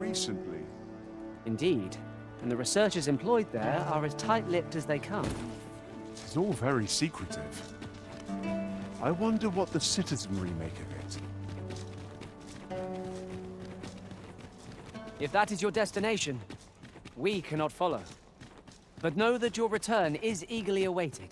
Recently. Indeed, and the researchers employed there are as tight-lipped as they come. It's all very secretive. I wonder what the citizenry make of it. If that is your destination, we cannot follow. But know that your return is eagerly awaited.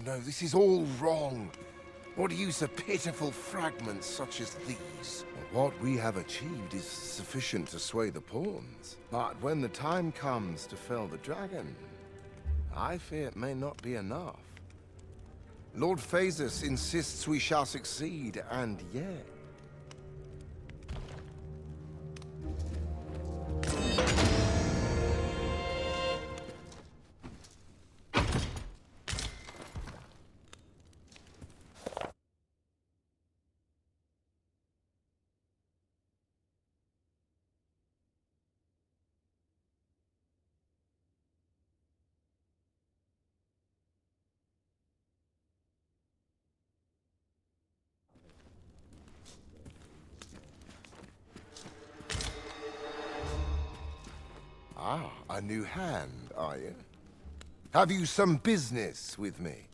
No, this is all wrong. What use are pitiful fragments such as these? What we have achieved is sufficient to sway the pawns. But when the time comes to fell the dragon, I fear it may not be enough. Lord Phasus insists we shall succeed, and yet... Ah, a new hand, are you? Have you some business with me?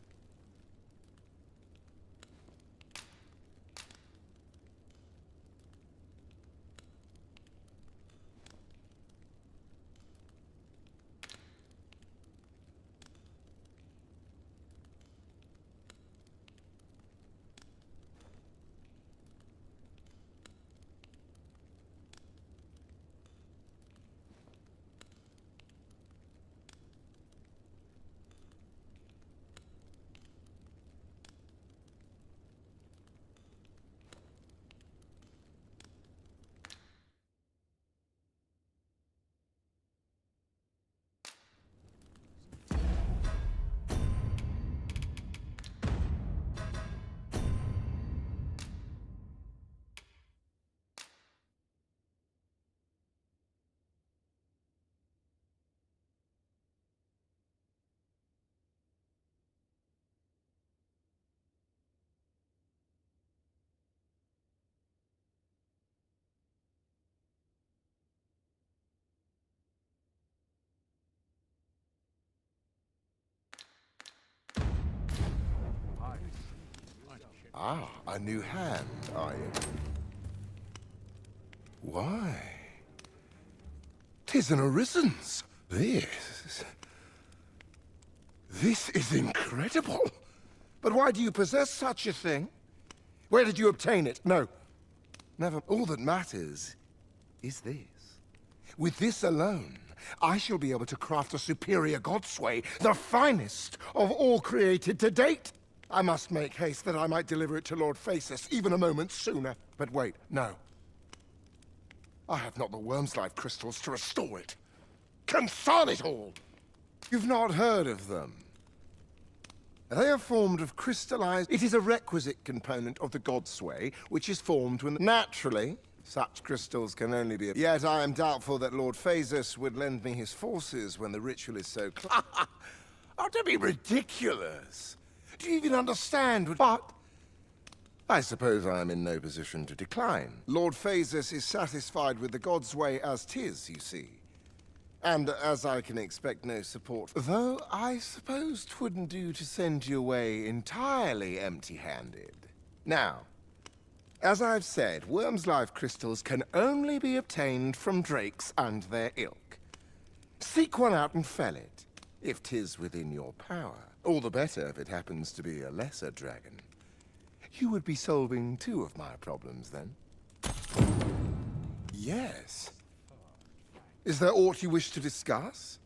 Ah, a new hand, are you? Why? 'Tis an orisons. This is incredible. But why do you possess such a thing? Where did you obtain it? No. Never. All that matters is this. With this alone, I shall be able to craft a superior godsway, the finest of all created to date. I must make haste that I might deliver it to Lord Phasus even a moment sooner. But wait, no. I have not the worm's life crystals to restore it. Confound it all! You've not heard of them. They are formed of crystallized... It is a requisite component of the godsway, which is formed when... Naturally, such crystals can only be... Yet I am doubtful that Lord Phasus would lend me his forces when the ritual is so... Oh, don't be ridiculous! Do you even understand what... But... I suppose I am in no position to decline. Lord Phasus is satisfied with the godsway as 'tis, you see. And as I can expect no support... Though I suppose 'twouldn't do to send you away entirely empty-handed. Now, as I've said, worm's life crystals can only be obtained from drakes and their ilk. Seek one out and fell it, if 'tis within your power. All the better if it happens to be a lesser dragon. You would be solving two of my problems, then. Yes. Is there aught you wish to discuss?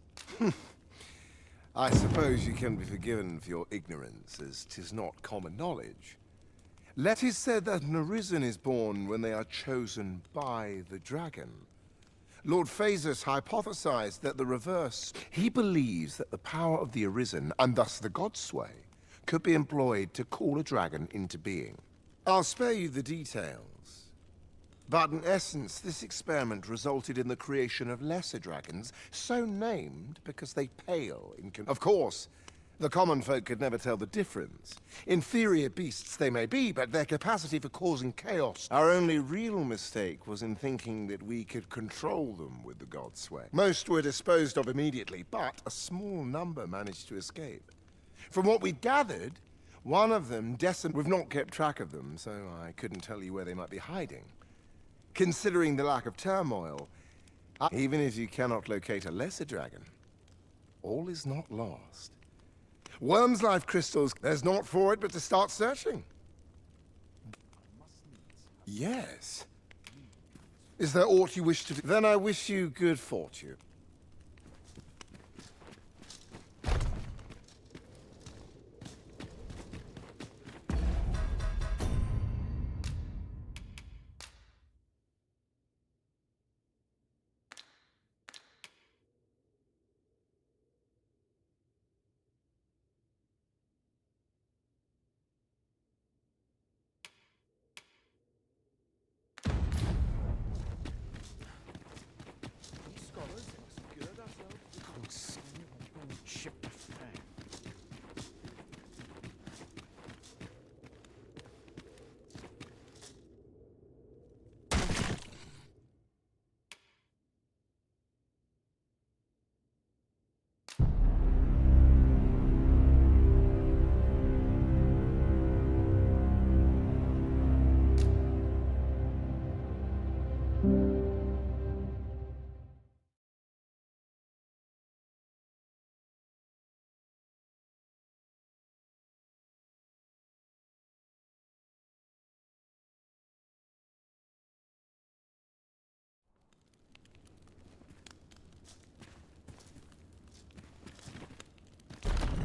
I suppose you can be forgiven for your ignorance, as 'tis not common knowledge. Let it said that an arisen is born when they are chosen by the dragon. Lord Phaesus hypothesized that the reverse. He believes that the power of the arisen, and thus the god sway, could be employed to call a dragon into being. I'll spare you the details. But in essence, this experiment resulted in the creation of lesser dragons, so named because they pale in Of course, the common folk could never tell the difference. Inferior beasts they may be, but their capacity for causing chaos. Our only real mistake was in thinking that we could control them with the god sway. Most were disposed of immediately, but a small number managed to escape. From what we'd gathered, one of them We've not kept track of them, so I couldn't tell you where they might be hiding. Considering the lack of turmoil, even if you cannot locate a lesser dragon, all is not lost. Worm's life crystals, there's naught for it but to start searching. Yes. Is there aught you wish to do? Then I wish you good fortune.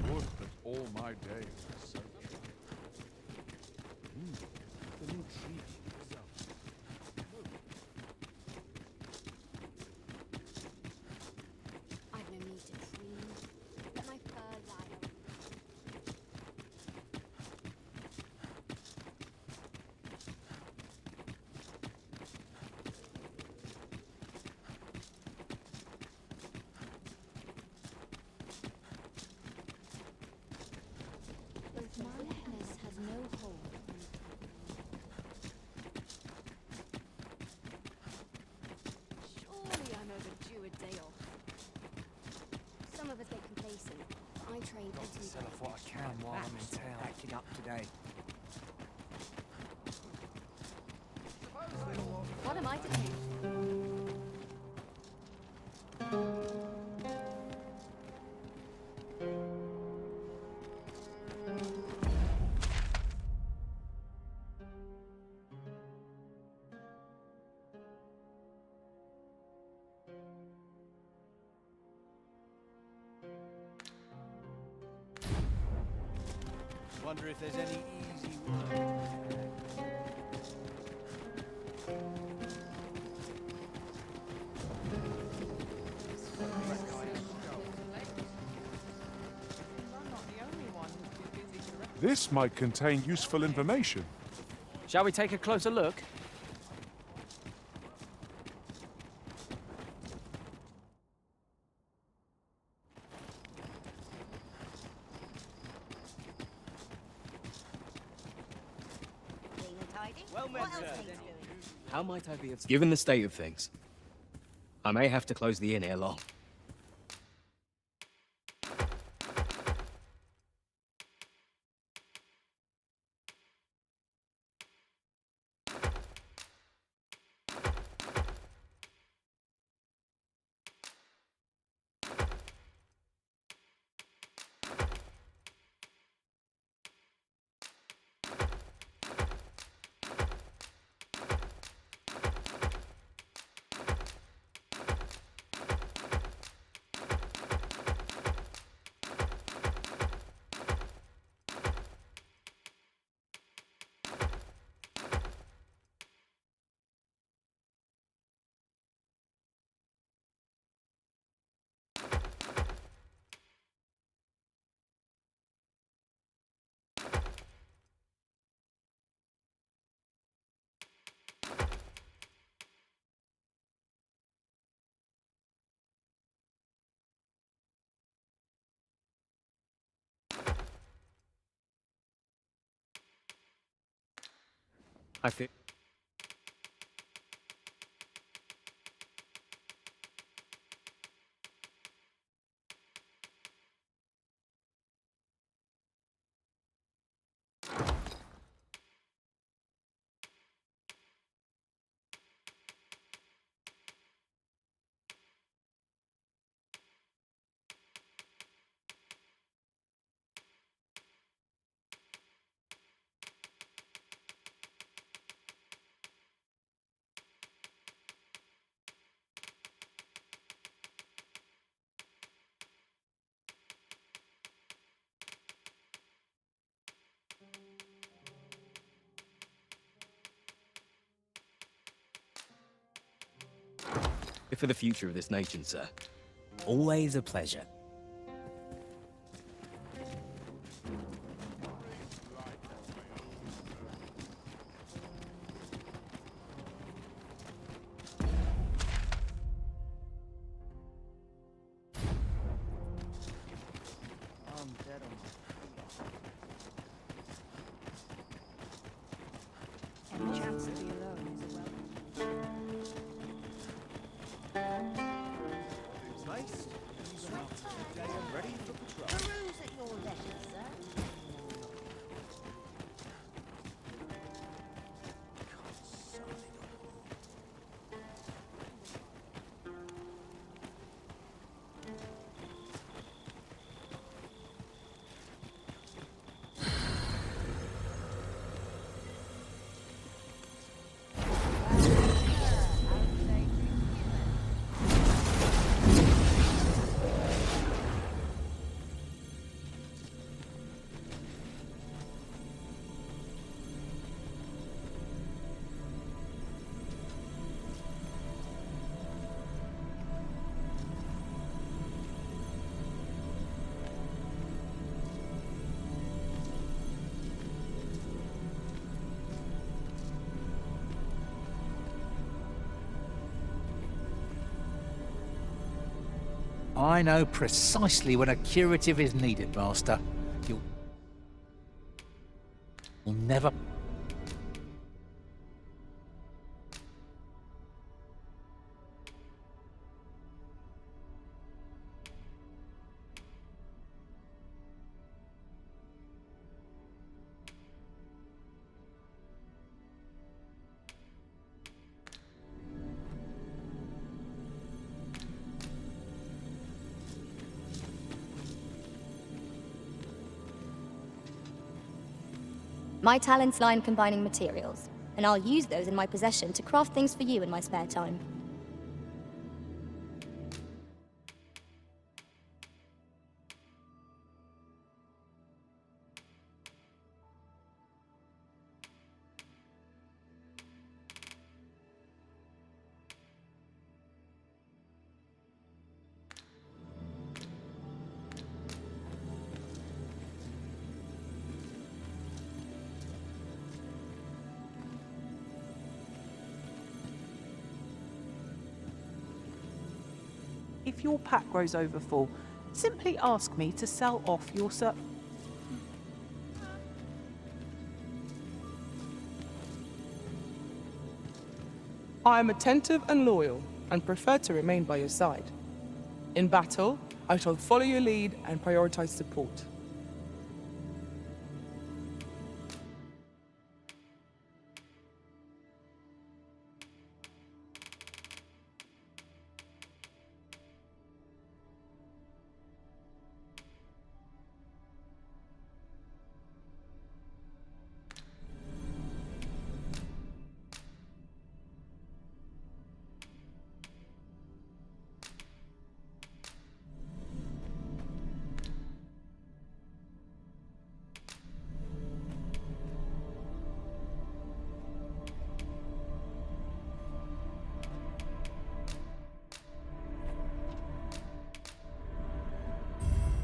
Would that all my days were so short. The new tree itself. I've no need to preen. Let my fur lie on. Both my happiness has no hold. Surely I'm overdue a day off. Some of us get complacent, but I trade every Sell day. off what I can while I'm in town. Acting up today. What am I to do? Wonder if there's any easy way. This might contain useful information. Shall we take a closer look? Clean and tidy? What else are you doing? How might I be of... Given the state of things, I may have to close the inn ere long. I think. For the future of this nation, sir. Always a pleasure. I'm dead on my feet. Any chance to be alone is a Peruse at your leisure, sir. I know precisely when a curative is needed, Master. You'll never... My talents lie in combining materials, and I'll use those in my possession to craft things for you in my spare time. If your pack grows over full, simply ask me to sell off your I am attentive and loyal, and prefer to remain by your side. In battle, I shall follow your lead and prioritize support.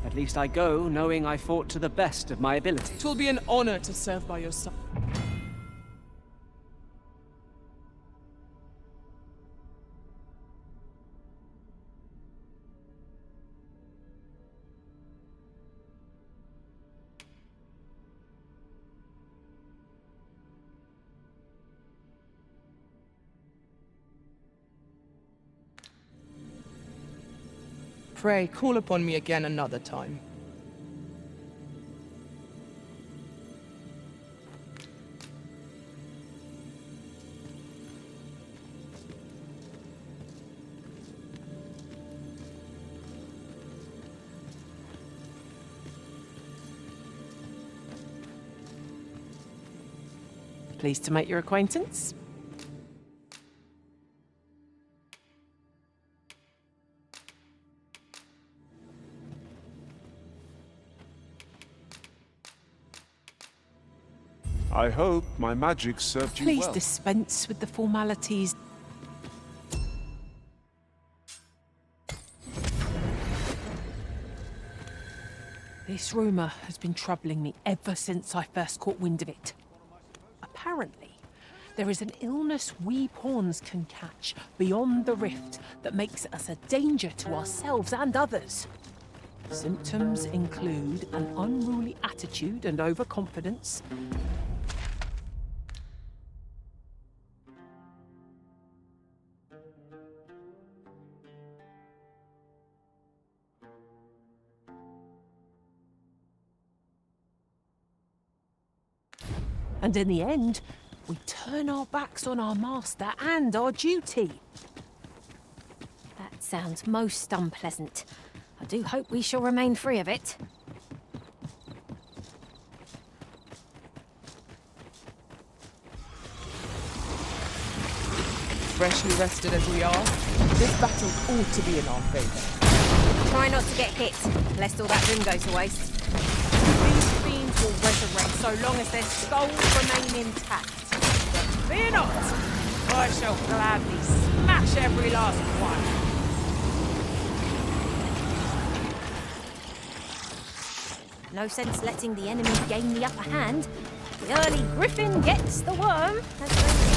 At least I go knowing I fought to the best of my ability. It will be an honor to serve by your side. pray, call upon me again another time. Pleased to make your acquaintance. I hope my magic served you Please well. dispense with the formalities. This rumour has been troubling me ever since I first caught wind of it. Apparently, there is an illness we pawns can catch beyond the rift that makes us a danger to ourselves and others. Symptoms include an unruly attitude and overconfidence, and in the end, we turn our backs on our master and our duty. That sounds most unpleasant. I do hope we shall remain free of it. Freshly rested as we are, this battle ought to be in our favour. Try not to get hit, lest all that room goes to waste. These fiends will resurrect so long as their skulls remain intact. But fear not, I shall gladly smash every last one. No sense letting the enemy gain the upper hand. The early griffin gets the worm, as they say.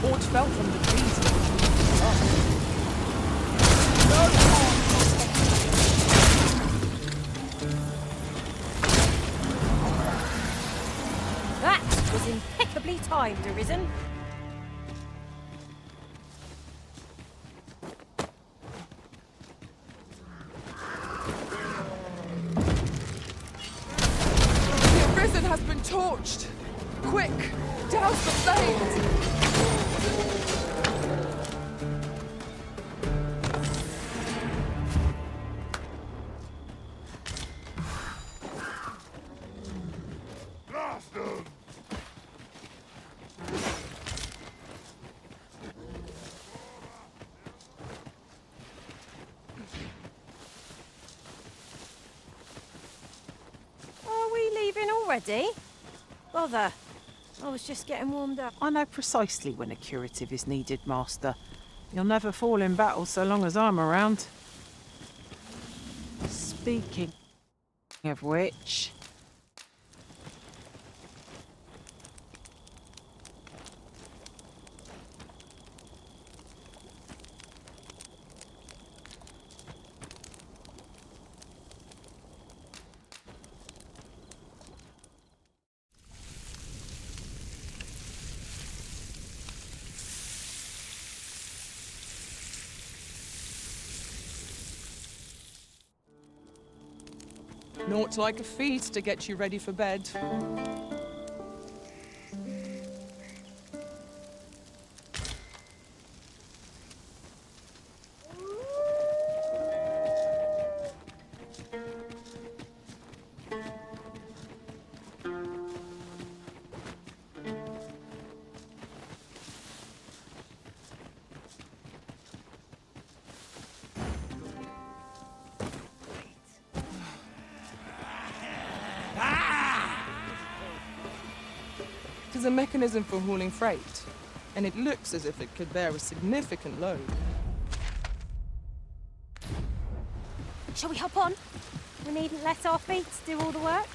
Aught fell from the trees. That was impeccably timed, Arisen. The Arisen has been torched! Quick! Douse the flames! Are we leaving already? Bother. I was just getting warmed up. I know precisely when a curative is needed, Master. You'll never fall in battle so long as I'm around. Speaking of which... Naught like a feast to get you ready for bed. It is a mechanism for hauling freight, and it looks as if it could bear a significant load. Shall we hop on? We needn't let our feet do all the work.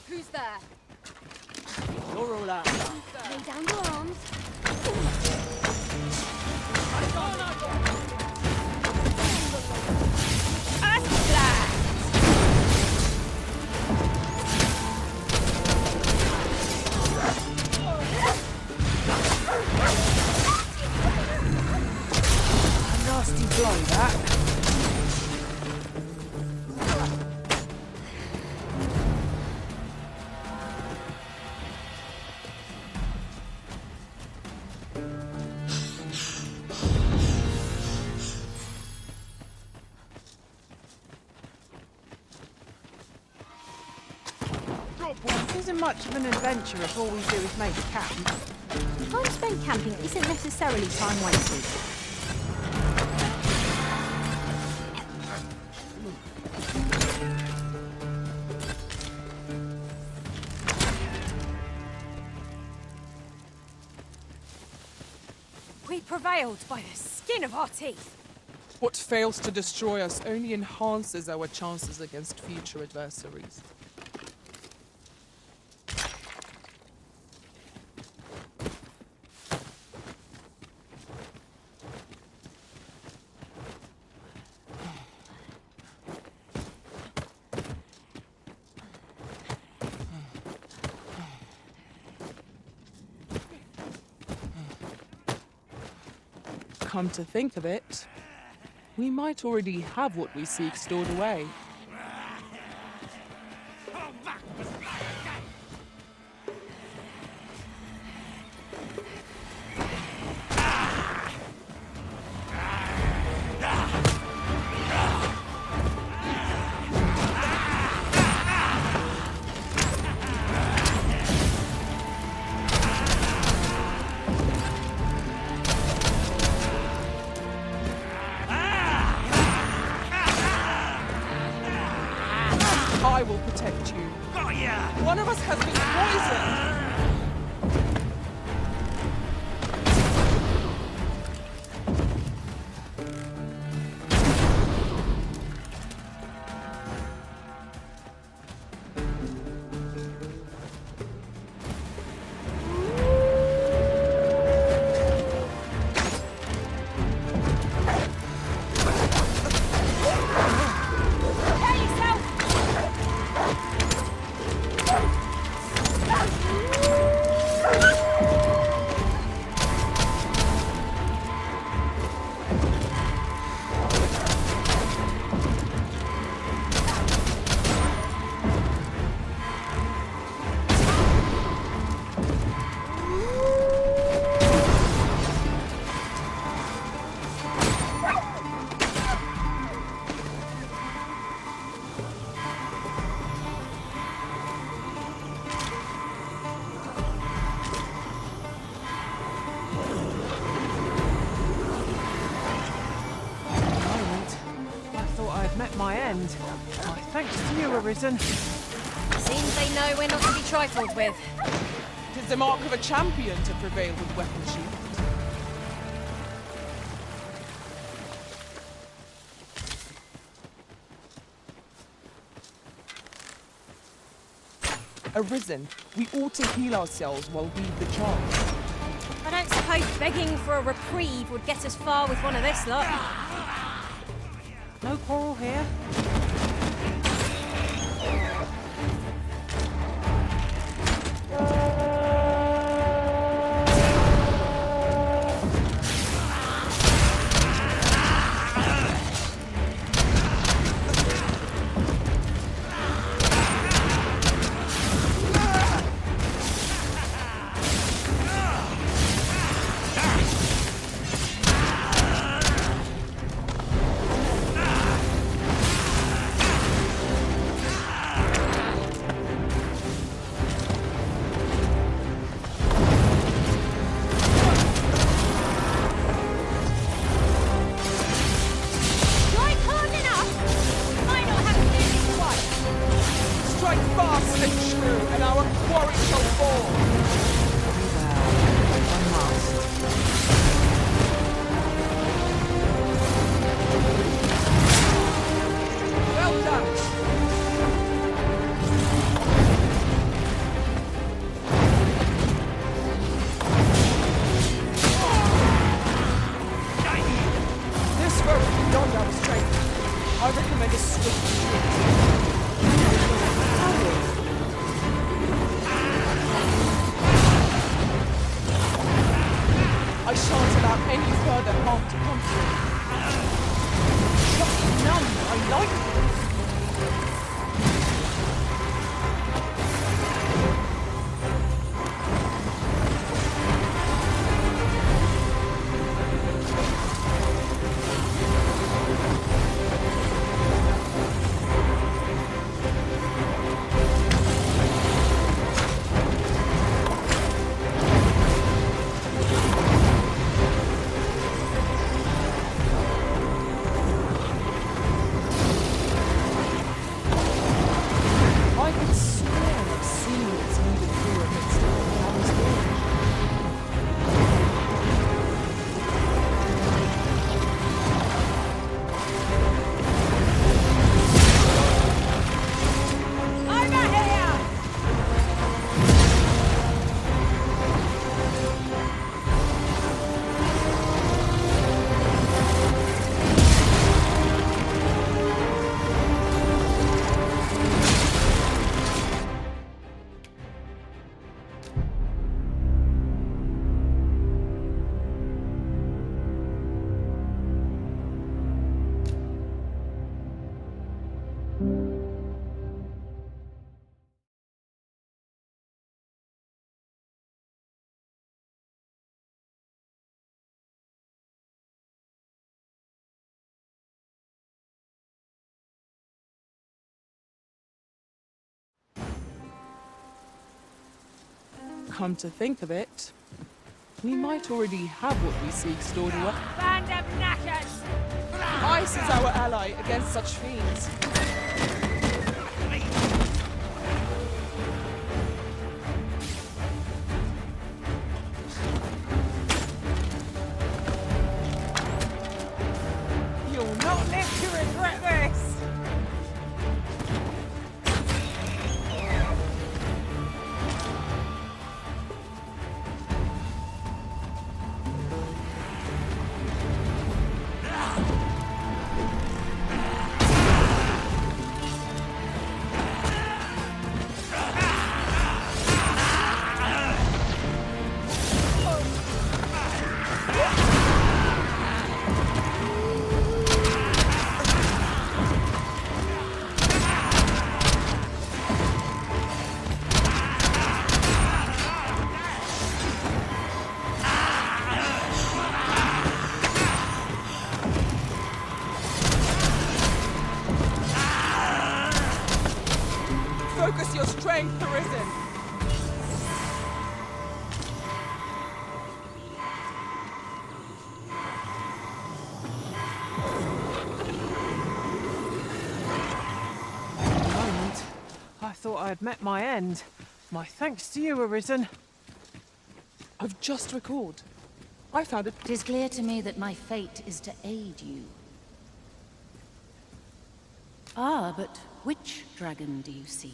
Who's there? You're all out. Lay down your arms. Nasty blow, that. This isn't much of an adventure if all we do is make camp. Time spent camping isn't necessarily time wasted. We prevailed by the skin of our teeth. What fails to destroy us only enhances our chances against future adversaries. Come to think of it, we might already have what we seek stored away. I will protect you. One of us has been poisoned. Met my end. My thanks to you, Arisen. Seems they know we're not to be trifled with. It is the mark of a champion to prevail with weapon sheath. Arisen, we ought to heal ourselves while we lead the charge. I don't suppose begging for a reprieve would get us far with one of this lot. No quarrel here. Come to think of it, we might already have what we seek stored away. Band of knackers! Ice is our ally against such fiends. You'll not live to regret this! Focus your strength, Arisen! For a moment, I thought I had met my end. My thanks to you, Arisen. I've just recalled. I found it. It is clear to me that my fate is to aid you. Ah, but which dragon do you seek?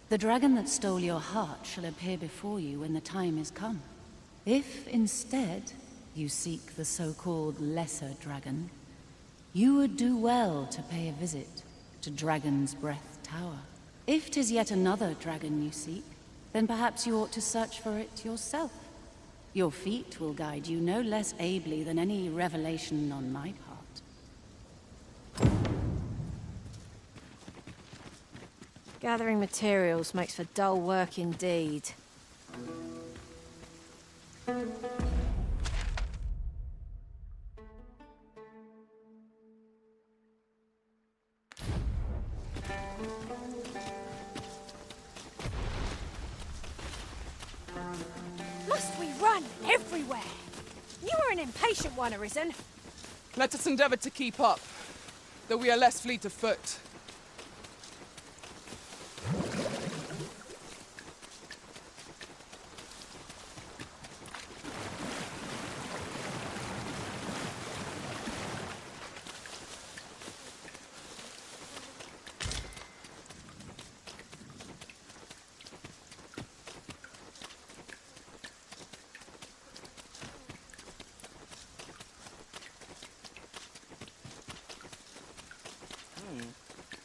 The dragon that stole your heart shall appear before you when the time is come. If, instead, you seek the so-called lesser dragon, you would do well to pay a visit to Dragon's Breath Tower. If 'tis yet another dragon you seek, then perhaps you ought to search for it yourself. Your feet will guide you no less ably than any revelation on my part. Gathering materials makes for dull work indeed. Must we run everywhere? You are an impatient one, Arisen. Let us endeavor to keep up, though we are less fleet of foot.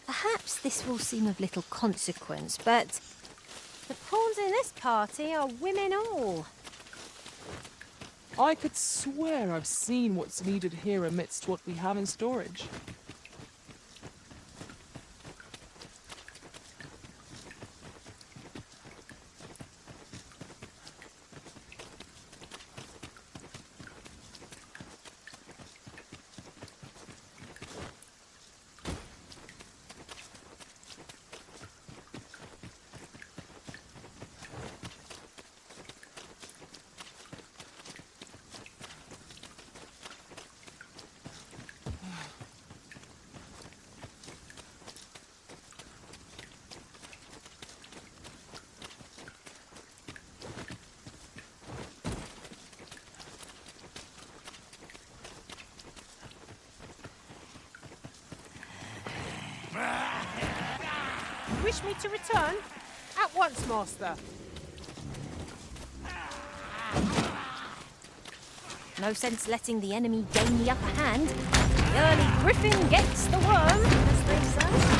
Perhaps this will seem of little consequence, but the pawns in this party are women all. I could swear I've seen what's needed here amidst what we have in storage. Wish me to return? At once, Master. No sense letting the enemy gain the upper hand. The early griffin gets the worm, as they say.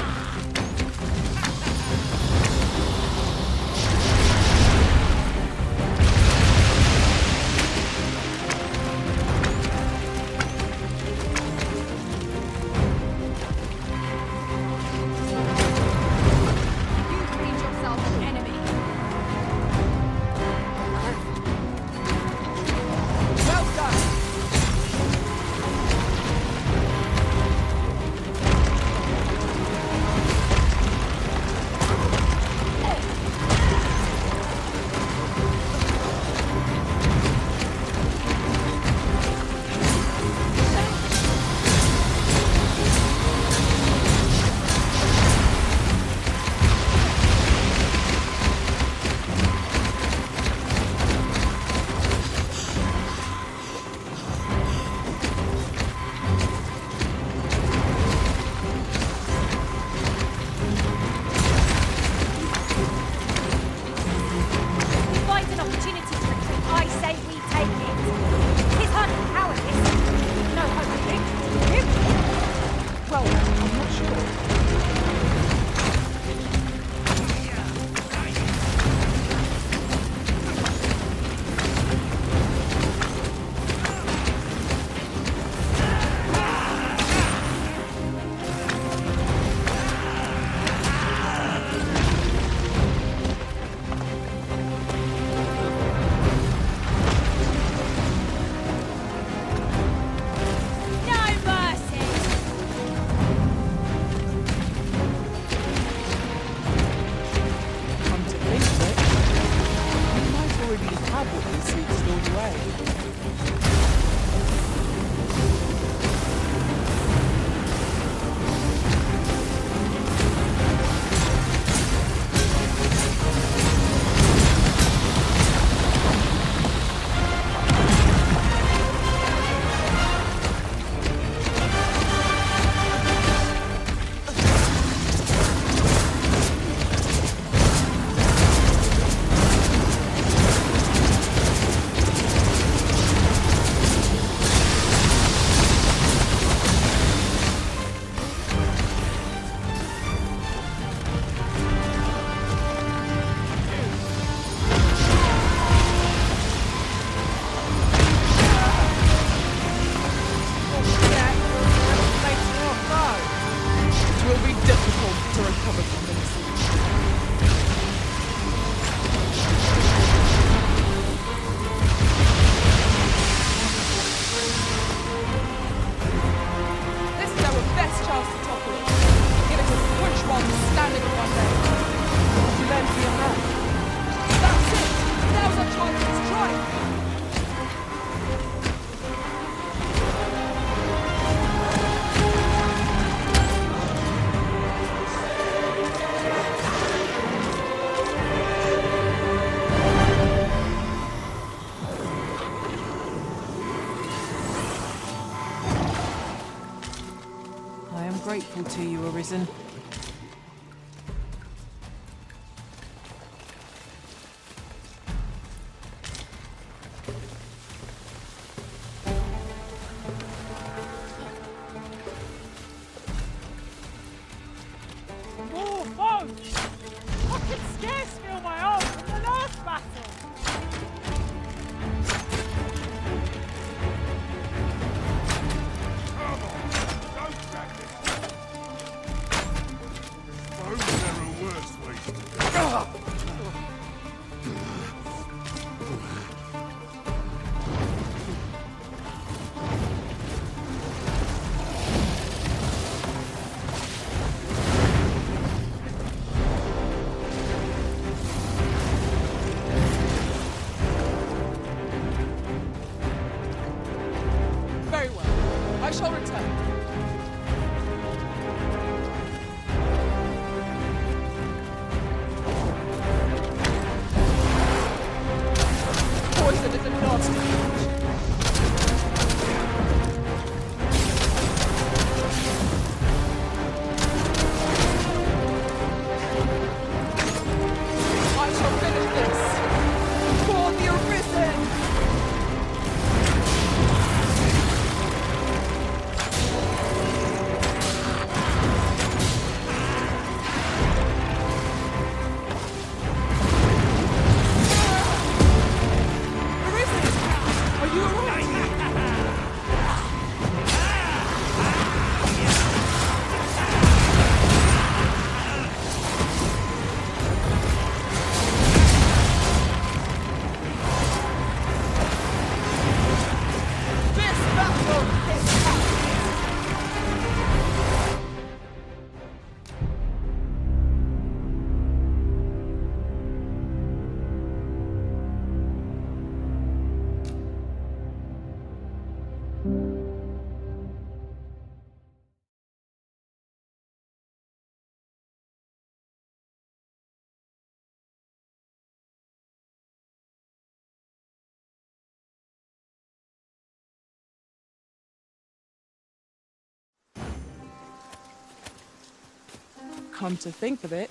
grateful to you, Arisen. More foes! I can scarce feel my arm from the last battle! Very well. I shall return. Poison is a nasty creature. I shall finish this. For the Arisen! Are you alright? This battle is ours! Come to think of it,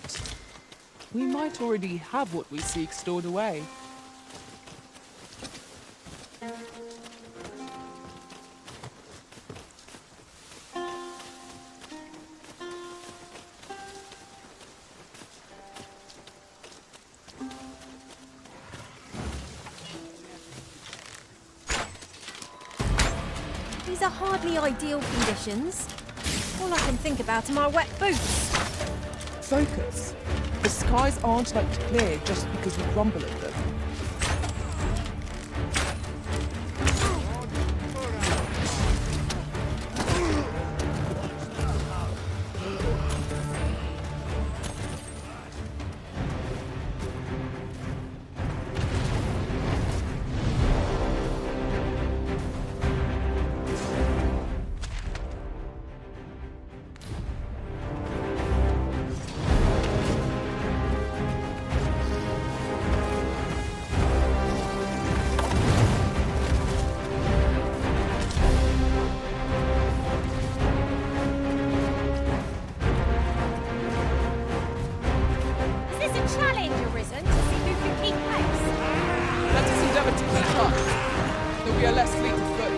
we might already have what we seek stored away. These are hardly ideal conditions. All I can think about are my wet boots. Focus. The skies aren't like to clear just because we grumble at them. Is this a challenge, Arisen, to see who can keep pace? Let us endeavour to keep up, though we are less fleet of foot.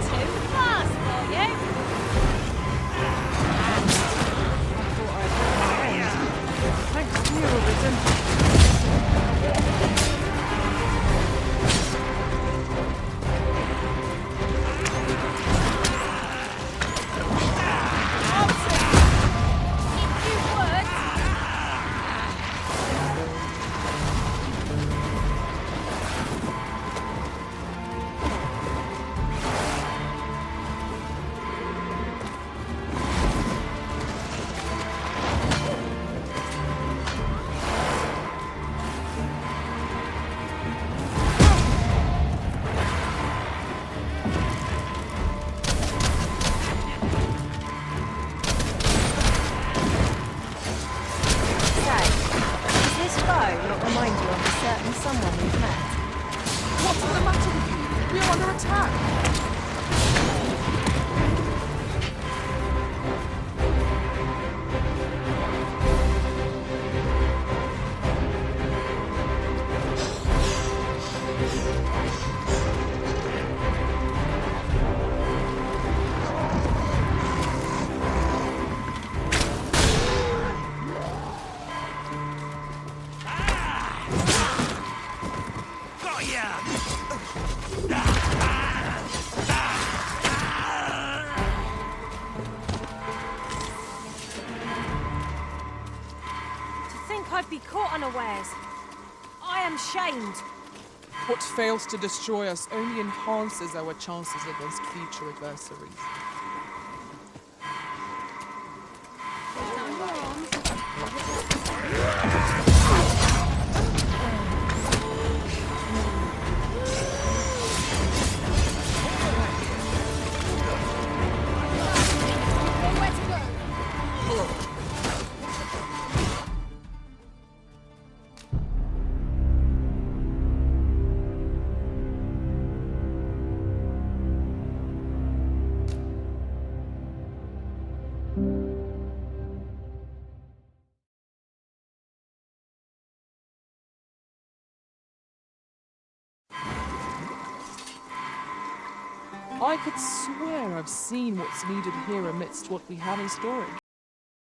Too fast for you. under attack. I'd be caught unawares. I am shamed. What fails to destroy us only enhances our chances against future adversaries. I could swear I've seen what's needed here amidst what we have in storage.